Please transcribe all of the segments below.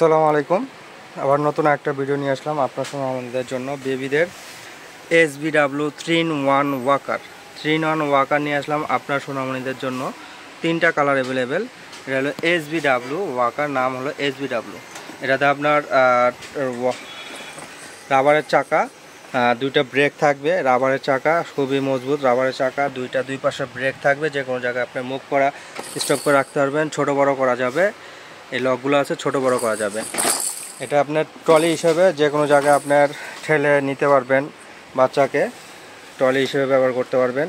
আসসালামু আলাইকুম। আবার নতুন একটা ভিডিও নিয়ে আসলাম আপনার সঙ্গে আমাদের জন্য বেবিদের SBW 3-in-1 Waker 3-in-1 Waker নিয়ে আসলাম আপনার সোনামণিদের জন্য। তিনটা কালার অ্যাভেলেবেল। এটা হলো SBW ওয়াকার, নাম হলো SBW। এটাতে আপনার রাবারের চাকা, দুইটা ব্রেক থাকবে। রাবারের চাকা খুবই মজবুত রাবারের চাকা, দুই পাশে ব্রেক থাকবে। যে কোনো জায়গায় আপনি মুভ করা স্টপ করে রাখতে পারবেন, ছোট বড় করা যাবে। এই লকগুলো আছে, ছোট বড় করা যাবে। এটা আপনার ট্রলি হিসেবে যে কোনো জায়গায় আপনার ঠেলে নিতে পারবেন, বাচ্চাকে ট্রলি হিসেবে ব্যবহার করতে পারবেন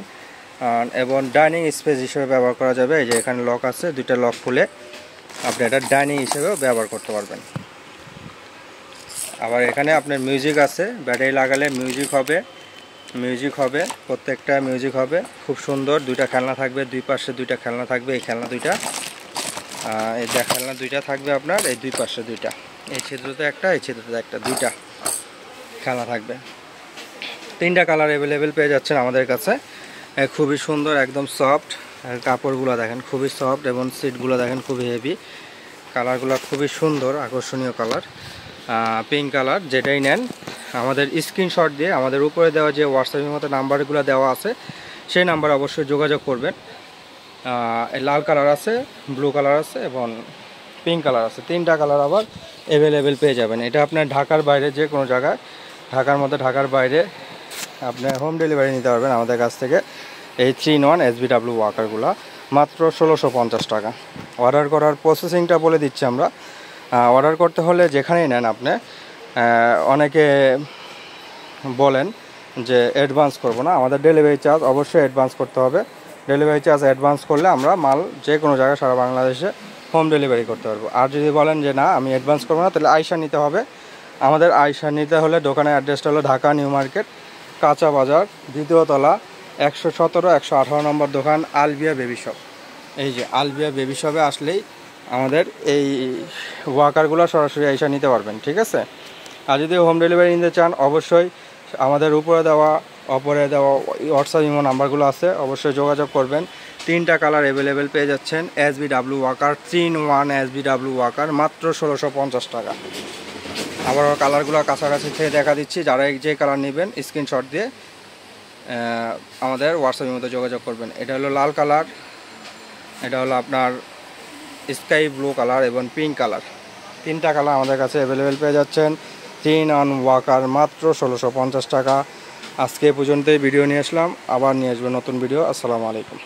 এবং ডাইনিং স্পেস হিসেবে ব্যবহার করা যাবে। এই যে এখানে লক আছে, দুইটা লক খুলে আপনি এটা ডাইনিং হিসেবেও ব্যবহার করতে পারবেন। আবার এখানে আপনার মিউজিক আছে, ব্যাটারি লাগালে মিউজিক হবে প্রত্যেকটা মিউজিক হবে। খুব সুন্দর, দুইটা খেলনা থাকবে, দুই পাশে দুইটা খেলনা থাকবে। এই খেলনা দুইটা, এই খেলনা দুইটা থাকবে আপনার, এই দুই পাশে দুইটা, এই ছিদ্রতে একটা, এই ছিদ্রতে একটা, দুইটা খেলনা থাকবে। তিনটা কালার অ্যাভেলেবেল পেয়ে যাচ্ছেন আমাদের কাছে। খুবই সুন্দর, একদম সফট। কাপড়গুলো দেখেন খুবই সফট এবং সিটগুলো দেখেন খুবই হেভি। কালারগুলো খুবই সুন্দর, আকর্ষণীয় কালার। পিঙ্ক কালার, যেটাই নেন আমাদের স্ক্রিনশট দিয়ে আমাদের উপরে দেওয়া যে হোয়াটসঅ্যাপের মতো নাম্বারগুলো দেওয়া আছে সেই নাম্বারে অবশ্যই যোগাযোগ করবেন। লাল কালার আছে, ব্লু কালার আছে এবং পিঙ্ক কালার আছে। তিনটা কালার আবার অ্যাভেলেবেল পেয়ে যাবেন। এটা আপনার ঢাকার বাইরে যে কোনো জায়গায়, ঢাকার মধ্যে ঢাকার বাইরে আপনি হোম ডেলিভারি নিতে পারবেন আমাদের কাছ থেকে। এই 3-in-1 SBW ওয়াকারগুলো মাত্র 1650 টাকা। অর্ডার করার প্রসেসিংটা বলে দিচ্ছি আমরা। অর্ডার করতে হলে যেখানেই নেন আপনি, অনেকে বলেন যে অ্যাডভান্স করব না, আমাদের ডেলিভারি চার্জ অবশ্যই অ্যাডভান্স করতে হবে। ডেলিভারি চার্জ অ্যাডভান্স করলে আমরা মাল যে কোনো জায়গায় সারা বাংলাদেশে হোম ডেলিভারি করতে পারবো। আর যদি বলেন যে না আমি অ্যাডভান্স করবো না, তাহলে আইসা নিতে হবে। আমাদের আইসা নিতে হলে দোকানের অ্যাড্রেসটা হলো ঢাকা নিউ মার্কেট, কাঁচা বাজার, দ্বিতীয় তলা, 117-118 নম্বর দোকান, আলবিয়া বেবি শপ। এই যে আলবিয়া বেবি শপে আসলেই আমাদের এই ওয়াকারগুলো সরাসরি আইসা নিতে পারবেন, ঠিক আছে। আর যদি হোম ডেলিভারি নিতে চান অবশ্যই আমাদের উপরে দেওয়া হোয়াটসঅ্যাপ ইমো নাম্বারগুলো আছে, অবশ্যই যোগাযোগ করবেন। তিনটা কালার অ্যাভেলেবেল পেয়ে যাচ্ছেন SBW Waker 3-in-1 SBW Waker মাত্র 1650 টাকা। আবার কালারগুলো কাছাকাছি থেকে দেখা দিচ্ছি। যারা যে কালার নেবেন স্ক্রিনশট দিয়ে আমাদের হোয়াটসঅ্যাপের মধ্যে যোগাযোগ করবেন। এটা হলো লাল কালার, এটা হলো আপনার স্কাই ব্লু কালার এবং পিঙ্ক কালার। তিনটা কালার আমাদের কাছে অ্যাভেলেবেল পেয়ে যাচ্ছেন। 3-in-1 ওয়াকার মাত্র 1650 টাকা। আজকে পর্যন্তই ভিডিও নিয়ে আসলাম, আবার নিয়ে আসবো নতুন ভিডিও। আসসালামু আলাইকুম।